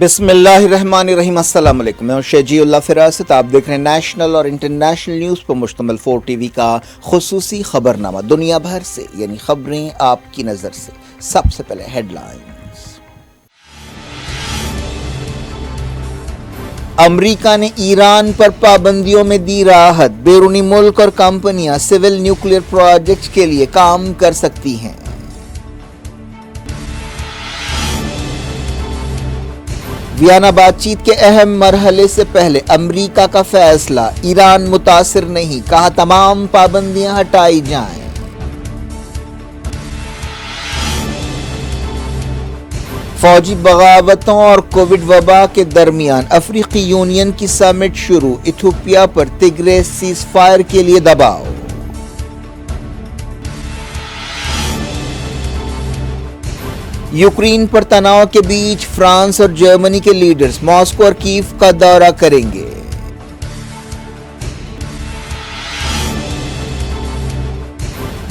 بسم اللہ الرحمن الرحیم۔ السلام علیکم، میں ہوں شجی اللہ فراست۔ آپ دیکھ رہے ہیں نیشنل اور انٹرنیشنل نیوز پر مشتمل 4 ٹی وی کا خصوصی خبرنامہ، دنیا بھر سے یعنی خبریں آپ کی نظر سے۔ سب سے پہلے ہیڈ لائنز۔ امریکہ نے ایران پر پابندیوں میں دی راحت، بیرونی ملک اور کمپنیاں سول نیوکلیئر پروجیکٹس کے لیے کام کر سکتی ہیں۔ ویانا بات چیت کے اہم مرحلے سے پہلے امریکہ کا فیصلہ، ایران متاثر نہیں، کہا تمام پابندیاں ہٹائی جائیں۔ فوجی بغاوتوں اور کووڈ وبا کے درمیان افریقی یونین کی سمٹ شروع، ایتھوپیا پر تگرے سیز فائر کے لیے دباؤ۔ یوکرین پر تناؤ کے بیچ فرانس اور جرمنی کے لیڈرز ماسکو اور کیف کا دورہ کریں گے۔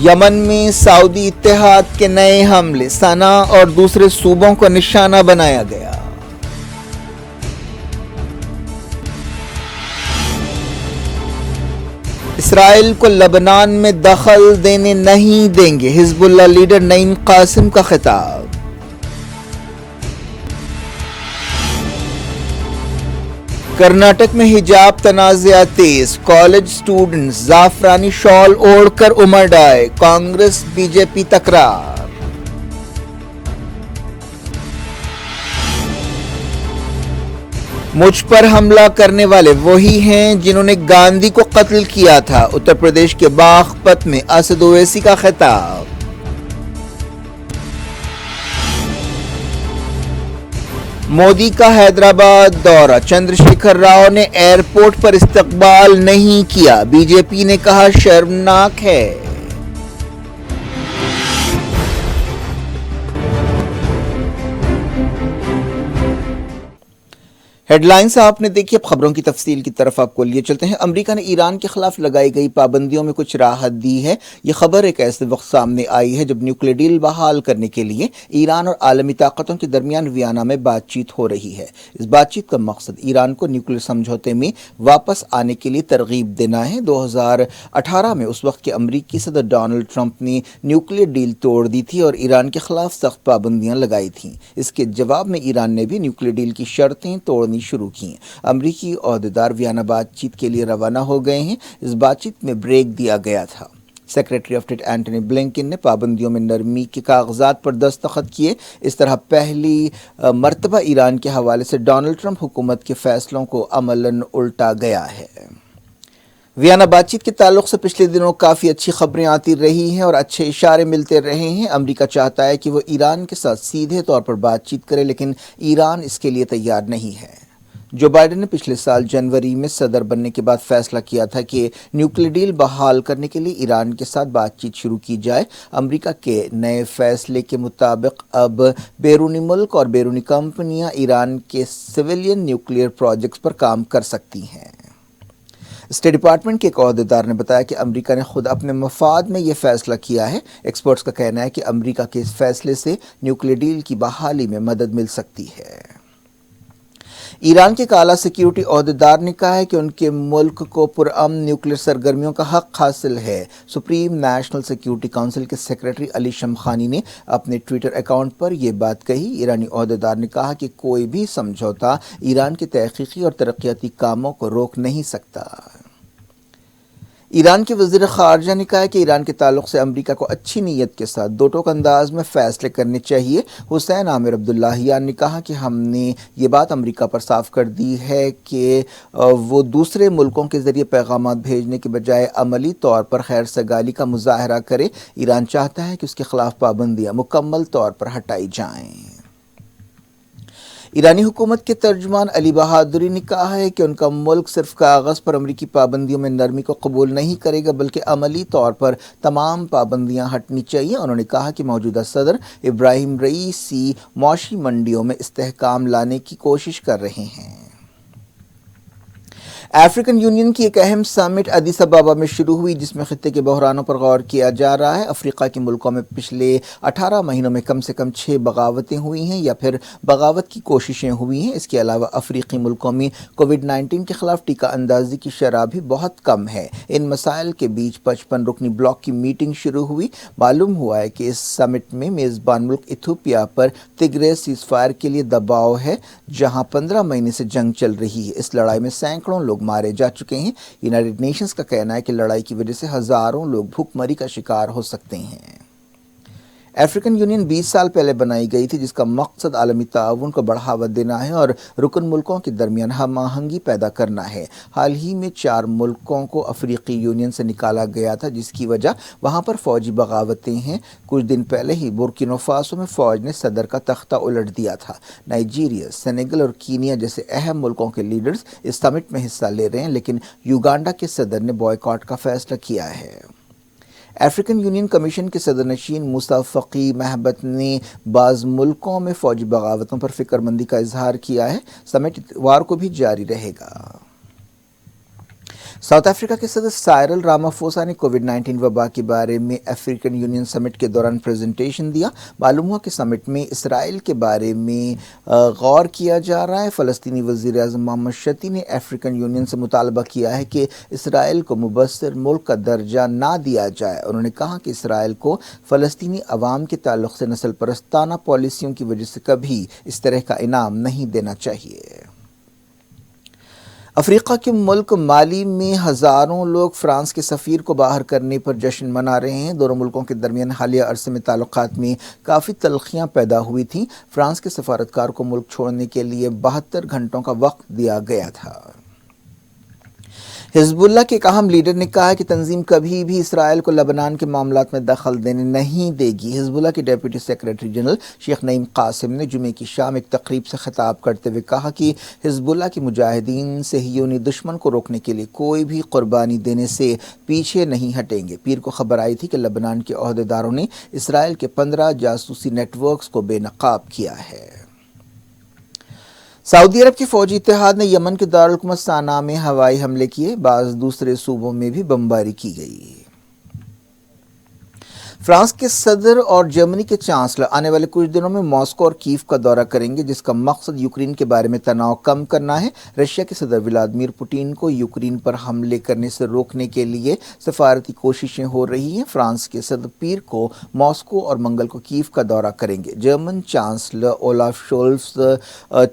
یمن میں سعودی اتحاد کے نئے حملے، صنعاء اور دوسرے صوبوں کو نشانہ بنایا گیا۔ اسرائیل کو لبنان میں دخل دینے نہیں دیں گے، حزب اللہ لیڈر نعیم قاسم کا خطاب۔ کرناٹک میں حجاب تنازعات تیز، کالج سٹوڈنٹس زعفرانی شال اوڑھ کر امڑ آئے، کانگریس بی جے پی تکرار۔ مجھ پر حملہ کرنے والے وہی ہیں جنہوں نے گاندھی کو قتل کیا تھا، اتر پردیش کے باغپت میں اسد اویسی کا خطاب۔ مودی کا حیدرآباد دورہ، چندر شیکھر راؤ نے ایئرپورٹ پر استقبال نہیں کیا، بی جے پی نے کہا شرمناک ہے۔ ہیڈ لائنز آپ نے دیکھی، اب خبروں کی تفصیل کی طرف آپ کو لیے چلتے ہیں۔ امریکہ نے ایران کے خلاف لگائی گئی پابندیوں میں کچھ راحت دی ہے۔ یہ خبر ایک ایسے وقت سامنے آئی ہے جب نیوکلیئر ڈیل بحال کرنے کے لیے ایران اور عالمی طاقتوں کے درمیان ویانا میں بات چیت ہو رہی ہے۔ اس بات چیت کا مقصد ایران کو نیوکلیئر سمجھوتے میں واپس آنے کے لیے ترغیب دینا ہے۔ 2018 میں اس وقت کے امریکی صدر ڈونلڈ ٹرمپ نے نیوکلیئر ڈیل توڑ دی تھی اور ایران کے خلاف سخت پابندیاں لگائی تھیں۔ اس کے جواب میں ایران نے بھی نیوکلیئر ڈیل کی شرطیں توڑنی شروع کی۔ امریکی عہدیدار ویانا بات چیت کے لیے روانہ ہو گئے ہیں۔ اس بات چیت میں بریک دیا گیا تھا۔ Secretary of state Antony Blinken نے پابندیوں میں نرمی کے کاغذات پر دستخط کیے۔ اس طرح پہلی مرتبہ ایران کے حوالے سے ڈونلڈ ٹرمپ حکومت کے فیصلوں کو عملاً الٹا گیا ہے۔ ویانا بات چیت کے تعلق سے پچھلے دنوں کافی اچھی خبریں آتی رہی ہیں اور اچھے اشارے ملتے رہے ہیں۔ امریکہ چاہتا ہے کہ وہ ایران کے ساتھ سیدھے طور پر بات چیت کرے، لیکن ایران اس کے لیے تیار نہیں ہے۔ جو بائیڈن نے پچھلے سال جنوری میں صدر بننے کے بعد فیصلہ کیا تھا کہ نیوکلیئر ڈیل بحال کرنے کے لیے ایران کے ساتھ بات چیت شروع کی جائے۔ امریکہ کے نئے فیصلے کے مطابق اب بیرونی ملک اور بیرونی کمپنیاں ایران کے سویلین نیوکلیئر پروجیکٹس پر کام کر سکتی ہیں۔ اسٹیٹ ڈپارٹمنٹ کے ایک عہدیدار نے بتایا کہ امریکہ نے خود اپنے مفاد میں یہ فیصلہ کیا ہے۔ ایکسپرٹس کا کہنا ہے کہ امریکہ کے اس فیصلے سے نیوکلیئر ڈیل کی بحالی میں مدد مل سکتی ہے۔ ایران کے ایک اعلیٰ سیکیورٹی عہدیدار نے کہا ہے کہ ان کے ملک کو پرامن نیوکلیئر سرگرمیوں کا حق حاصل ہے۔ سپریم نیشنل سیکیورٹی کونسل کے سیکریٹری علی شمخانی نے اپنے ٹویٹر اکاؤنٹ پر یہ بات کہی۔ ایرانی عہدیدار نے کہا کہ کوئی بھی سمجھوتا ایران کے تحقیقی اور ترقیاتی کاموں کو روک نہیں سکتا۔ ایران کے وزیر خارجہ نے کہا کہ ایران کے تعلق سے امریکہ کو اچھی نیت کے ساتھ دو ٹوک انداز میں فیصلے کرنے چاہیے۔ حسین عامر عبداللہیان نے کہا کہ ہم نے یہ بات امریکہ پر صاف کر دی ہے کہ وہ دوسرے ملکوں کے ذریعے پیغامات بھیجنے کے بجائے عملی طور پر خیر سگالی کا مظاہرہ کرے۔ ایران چاہتا ہے کہ اس کے خلاف پابندیاں مکمل طور پر ہٹائی جائیں۔ ایرانی حکومت کے ترجمان علی بہادری نے کہا ہے کہ ان کا ملک صرف کاغذ پر امریکی پابندیوں میں نرمی کو قبول نہیں کرے گا، بلکہ عملی طور پر تمام پابندیاں ہٹنی چاہیے۔ انہوں نے کہا کہ موجودہ صدر ابراہیم رئیسی معاشی منڈیوں میں استحکام لانے کی کوشش کر رہے ہیں۔ افریقن یونین کی ایک اہم سمٹ ادیس ابابا میں شروع ہوئی جس میں خطے کے بحرانوں پر غور کیا جا رہا ہے۔ افریقہ کے ملکوں میں پچھلے 18 مہینوں میں کم سے کم 6 بغاوتیں ہوئی ہیں یا پھر بغاوت کی کوششیں ہوئی ہیں۔ اس کے علاوہ افریقی ملکوں میں کووڈ-19 کے خلاف ٹیکہ اندازی کی شرح بھی بہت کم ہے۔ ان مسائل کے بیچ 55 رکنی بلاک کی میٹنگ شروع ہوئی۔ معلوم ہوا ہے کہ اس سمٹ میں میزبان ملک ایتھوپیا پر تگرے سیز فائر کے لیے دباؤ ہے جہاں 15 مہینے سے جنگ چل رہی ہے۔ اس لڑائی میں سینکڑوں لوگ مارے جا چکے ہیں۔ یونائیٹڈ نیشنز کا کہنا ہے کہ لڑائی کی وجہ سے ہزاروں لوگ بھوک مری کا شکار ہو سکتے ہیں۔ افریقن یونین 20 سال پہلے بنائی گئی تھی جس کا مقصد عالمی تعاون کو بڑھاوا دینا ہے اور رکن ملکوں کے درمیان ہم آہنگی پیدا کرنا ہے۔ حال ہی میں 4 ملکوں کو افریقی یونین سے نکالا گیا تھا جس کی وجہ وہاں پر فوجی بغاوتیں ہیں۔ کچھ دن پہلے ہی برکینا فاسو میں فوج نے صدر کا تختہ الٹ دیا تھا۔ نائجیریا، سینیگل اور کینیا جیسے اہم ملکوں کے لیڈرز اس سمٹ میں حصہ لے رہے ہیں لیکن یوگانڈا کے صدر نے بائیکاٹ کا فیصلہ کیا ہے۔ افریقن یونین کمیشن کے صدر نشین موسیٰ فقی محبت نے بعض ملکوں میں فوجی بغاوتوں پر فکر مندی کا اظہار کیا ہے۔ سمٹ اتوار کو بھی جاری رہے گا۔ ساؤتھ افریقہ کے صدر سائرل رامافوسا نے کووڈ-19 وبا کے بارے میں افریقن یونین سمٹ کے دوران پریزنٹیشن دیا۔ معلوم ہوا کہ سمٹ میں اسرائیل کے بارے میں غور کیا جا رہا ہے۔ فلسطینی وزیر اعظم محمد شتی نے افریقن یونین سے مطالبہ کیا ہے کہ اسرائیل کو مبصر ملک کا درجہ نہ دیا جائے۔ انہوں نے کہا کہ اسرائیل کو فلسطینی عوام کے تعلق سے نسل پرستانہ پالیسیوں کی وجہ سے کبھی اس طرح کا انعام نہیں دینا چاہیے۔ افریقہ کے ملک مالی میں ہزاروں لوگ فرانس کے سفیر کو باہر کرنے پر جشن منا رہے ہیں۔ دونوں ملکوں کے درمیان حالیہ عرصے میں تعلقات میں کافی تلخیاں پیدا ہوئی تھیں۔ فرانس کے سفارتکار کو ملک چھوڑنے کے لیے 72 گھنٹوں کا وقت دیا گیا تھا۔ حزب اللہ کے ایک اہم لیڈر نے کہا کہ تنظیم کبھی بھی اسرائیل کو لبنان کے معاملات میں دخل دینے نہیں دے گی۔ حزب اللہ کے ڈیپٹی سیکریٹری جنرل شیخ نعیم قاسم نے جمعے کی شام ایک تقریب سے خطاب کرتے ہوئے کہا کہ حزب اللہ کے مجاہدین صہیونی دشمن کو روکنے کے لیے کوئی بھی قربانی دینے سے پیچھے نہیں ہٹیں گے۔ پیر کو خبر آئی تھی کہ لبنان کے عہدیداروں نے اسرائیل کے 15 جاسوسی نیٹ ورکس کو بے نقاب کیا ہے۔ سعودی عرب کے فوجی اتحاد نے یمن کے دارالحکومت صنعاء میں ہوائی حملے کیے۔ بعض دوسرے صوبوں میں بھی بمباری کی گئی۔ فرانس کے صدر اور جرمنی کے چانسلر آنے والے کچھ دنوں میں ماسکو اور کیف کا دورہ کریں گے جس کا مقصد یوکرین کے بارے میں تناؤ کم کرنا ہے۔ رشیا کے صدر ولادیمیر پوٹین کو یوکرین پر حملے کرنے سے روکنے کے لیے سفارتی کوششیں ہو رہی ہیں۔ فرانس کے صدر پیر کو ماسکو اور منگل کو کیف کا دورہ کریں گے۔ جرمن چانسلر اولاف شولز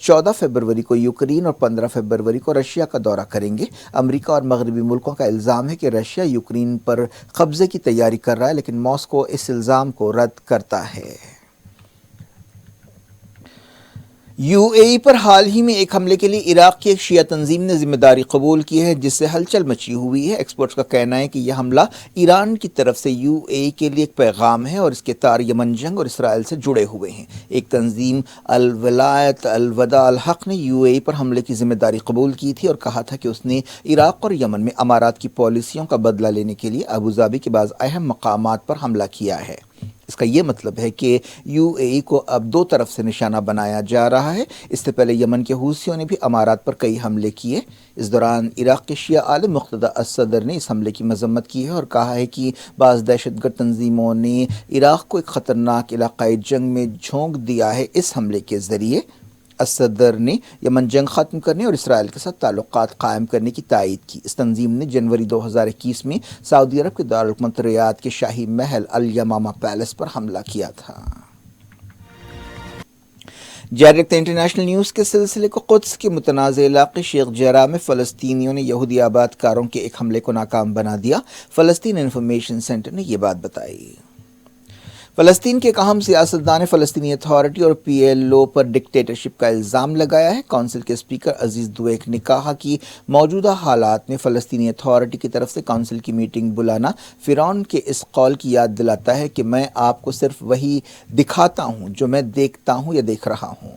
14 فروری کو یوکرین اور 15 فروری کو رشیا کا دورہ کریں گے۔ امریکہ اور مغربی ملکوں کا الزام ہے کہ رشیا یوکرین پر قبضے کی تیاری کر رہا ہے لیکن ماسکو اس الزام کو رد کرتا ہے۔ یو اے ای پر حال ہی میں ایک حملے کے لیے عراق کی ایک شیعہ تنظیم نے ذمہ داری قبول کی ہے جس سے ہلچل مچی ہوئی ہے۔ ایکسپرٹس کا کہنا ہے کہ یہ حملہ ایران کی طرف سے یو اے ای کے لیے ایک پیغام ہے اور اس کے تار یمن جنگ اور اسرائیل سے جڑے ہوئے ہیں۔ ایک تنظیم الولایت الوداع الحق نے یو اے ای پر حملے کی ذمہ داری قبول کی تھی اور کہا تھا کہ اس نے عراق اور یمن میں امارات کی پالیسیوں کا بدلہ لینے کے لیے ابوظہبی کے بعض اہم مقامات پر حملہ کیا ہے۔ اس کا یہ مطلب ہے کہ یو اے ای کو اب دو طرف سے نشانہ بنایا جا رہا ہے۔ اس سے پہلے یمن کے حوثیوں نے بھی امارات پر کئی حملے کیے۔ اس دوران عراق کے شیعہ عالم مقتدی الصدر نے اس حملے کی مذمت کی ہے اور کہا ہے کہ بعض دہشت گرد تنظیموں نے عراق کو ایک خطرناک علاقائی جنگ میں جھونک دیا ہے۔ اس حملے کے ذریعے الصدر نے یمن جنگ ختم کرنے اور اسرائیل کے ساتھ تعلقات قائم کرنے کی تائید کی۔ اس تنظیم نے جنوری 2021 میں سعودی عرب کے دارالحکومت ریاض کے شاہی محل الیمامہ پیلس پر حملہ کیا تھا۔ جاری رکھتے انٹرنیشنل نیوز کے سلسلے کو قدس کے متنازع علاقے شیخ جراح میں فلسطینیوں نے یہودی آباد کاروں کے ایک حملے کو ناکام بنا دیا۔ فلسطین انفارمیشن سینٹر نے یہ بات بتائی۔ فلسطین کے ایک اہم سیاستدان نے فلسطینی اتھارٹی اور پی ایل او پر ڈکٹیٹرشپ کا الزام لگایا ہے۔ کونسل کے اسپیکر عزیز دویک نے کہا کہ موجودہ حالات میں فلسطینی اتھارٹی کی طرف سے کونسل کی میٹنگ بلانا فرعون کے اس قول کی یاد دلاتا ہے کہ میں آپ کو صرف وہی دکھاتا ہوں جو میں دیکھتا ہوں یا دیکھ رہا ہوں۔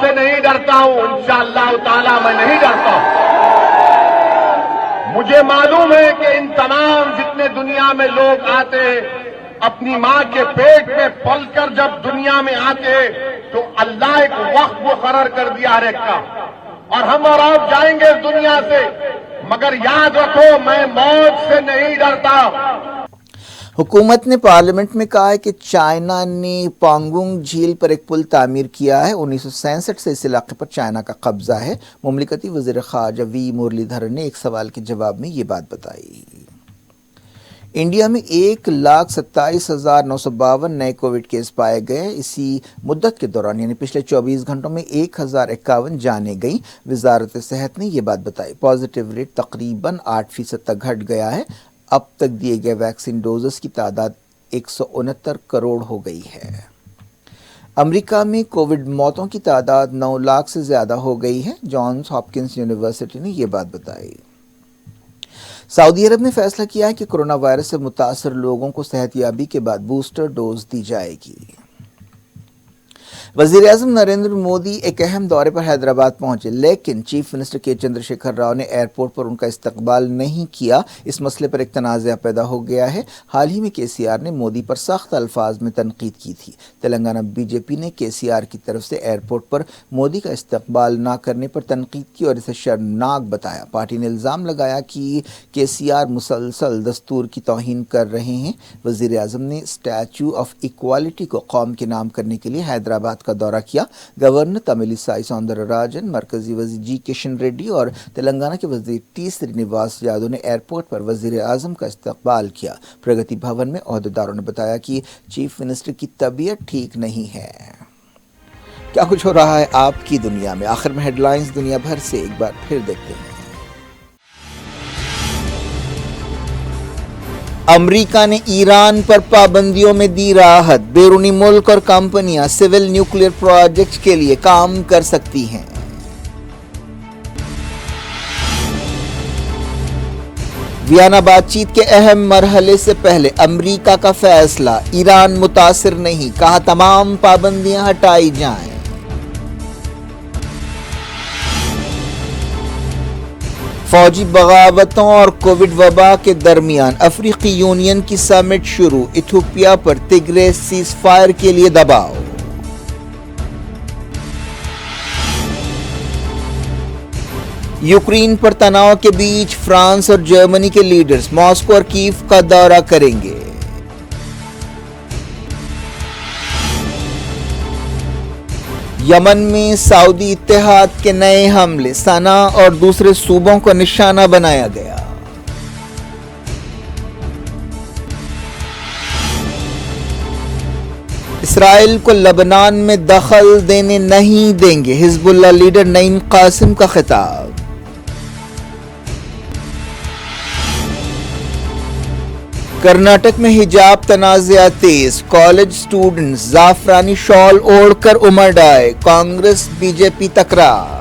سے نہیں ڈرتا ہوں، انشاءاللہ تعالی میں نہیں ڈرتا ہوں۔ مجھے معلوم ہے کہ ان تمام جتنے دنیا میں لوگ آتے اپنی ماں کے پیٹ میں پل کر جب دنیا میں آتے تو اللہ ایک وقت مقرر کر دیا ہر ایک کا، اور ہم اور آپ جائیں گے اس دنیا سے، مگر یاد رکھو میں موت سے نہیں ڈرتا۔ حکومت نے پارلیمنٹ میں کہا ہے کہ چائنا نے پانگونگ جھیل پر ایک پل تعمیر کیا ہے۔ 1967 سے اس علاقے پر چائنا کا قبضہ ہے۔ مملکتی وزیر خارجہ وی مرلی دھرن نے ایک سوال کے جواب میں یہ بات بتائی۔ انڈیا میں 1,27,952 نئے کووڈ کیس پائے گئے۔ اسی مدت کے دوران یعنی پچھلے 24 گھنٹوں میں 1,051 جانیں گئیں۔ وزارت صحت نے یہ بات بتائی۔ پازیٹیو ریٹ تقریباً 8% تک گھٹ گیا ہے۔ اب تک دیے گئے ویکسین ڈوزز کی تعداد 169 کروڑ ہو گئی ہے۔ امریکہ میں کووڈ موتوں کی تعداد 9 لاکھ سے زیادہ ہو گئی ہے۔ جانس ہاپکنس یونیورسٹی نے یہ بات بتائی۔ سعودی عرب نے فیصلہ کیا ہے کہ کرونا وائرس سے متاثر لوگوں کو صحت یابی کے بعد بوسٹر ڈوز دی جائے گی۔ وزیر اعظم نریندر مودی ایک اہم دورے پر حیدرآباد پہنچے، لیکن چیف منسٹر کے چندر شیکھر راؤ نے ایئرپورٹ پر ان کا استقبال نہیں کیا۔ اس مسئلے پر ایک تنازع پیدا ہو گیا ہے۔ حال ہی میں کے سی آر نے مودی پر سخت الفاظ میں تنقید کی تھی۔ تلنگانہ بی جے پی نے کے سی آر کی طرف سے ایئرپورٹ پر مودی کا استقبال نہ کرنے پر تنقید کی اور اسے شرمناک بتایا۔ پارٹی نے الزام لگایا کہ کے سی آر مسلسل دستور کی توہین کر رہے ہیں۔ وزیر اعظم نے اسٹیچو آف ایکوالٹی کو قوم کے نام کرنے کے لیے حیدرآباد کا دورہ کیا۔ گورنر تمل سائی سوندر راجن، مرکزی وزیر جی کشن ریڈی اور تلنگانہ کے وزیر ٹی سرینیواس یادو نے ایئرپورٹ پر وزیر اعظم کا استقبال کیا۔ پرگتی بھون میں عہدیداروں نے بتایا کہ چیف منسٹر کی طبیعت ٹھیک نہیں ہے۔ کیا کچھ ہو رہا ہے آپ کی دنیا میں؟ آخر میں ہیڈ لائنز دنیا بھر سے ایک بار پھر دیکھتے ہیں۔ امریکہ نے ایران پر پابندیوں میں دی راحت۔ بیرونی ملک اور کمپنیاں سول نیوکلیئر پروجیکٹ کے لیے کام کر سکتی ہیں۔ ویانا بات چیت کے اہم مرحلے سے پہلے امریکہ کا فیصلہ، ایران متاثر نہیں، کہا تمام پابندیاں ہٹائی جائیں۔ فوجی بغاوتوں اور کووڈ وبا کے درمیان افریقی یونین کی سمٹ شروع، ایتھوپیا پر تگرے سیز فائر کے لیے دباؤ۔ یوکرین پر تناؤ کے بیچ فرانس اور جرمنی کے لیڈرز ماسکو اور کیف کا دورہ کریں گے۔ یمن میں سعودی اتحاد کے نئے حملے، صنعا اور دوسرے صوبوں کو نشانہ بنایا گیا۔ اسرائیل کو لبنان میں دخل دینے نہیں دیں گے، حزب اللہ لیڈر نعیم قاسم کا خطاب۔ کرناٹک میں حجاب تنازعہ تیز، کالج سٹوڈنٹس زعفرانی شال اوڑھ کر امڑ آئے، کانگریس بی جے پی تکرار۔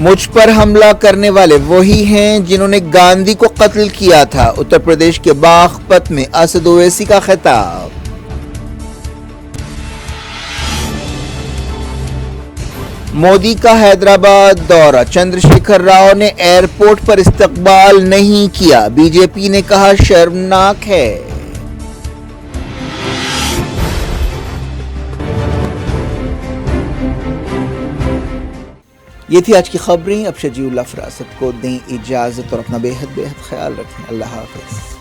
مجھ پر حملہ کرنے والے وہی ہیں جنہوں نے گاندھی کو قتل کیا تھا، اتر پردیش کے باغپت میں اسد اویسی کا خطاب۔ مودی کا حیدرآباد دورہ، چندر شیکھر راؤ نے ایئرپورٹ پر استقبال نہیں کیا، بی جے پی نے کہا شرمناک ہے۔ یہ تھی آج کی خبریں۔ اب شجیع اللہ فراست کو دیں اجازت اور اپنا بے حد خیال رکھیں۔ اللہ حافظ۔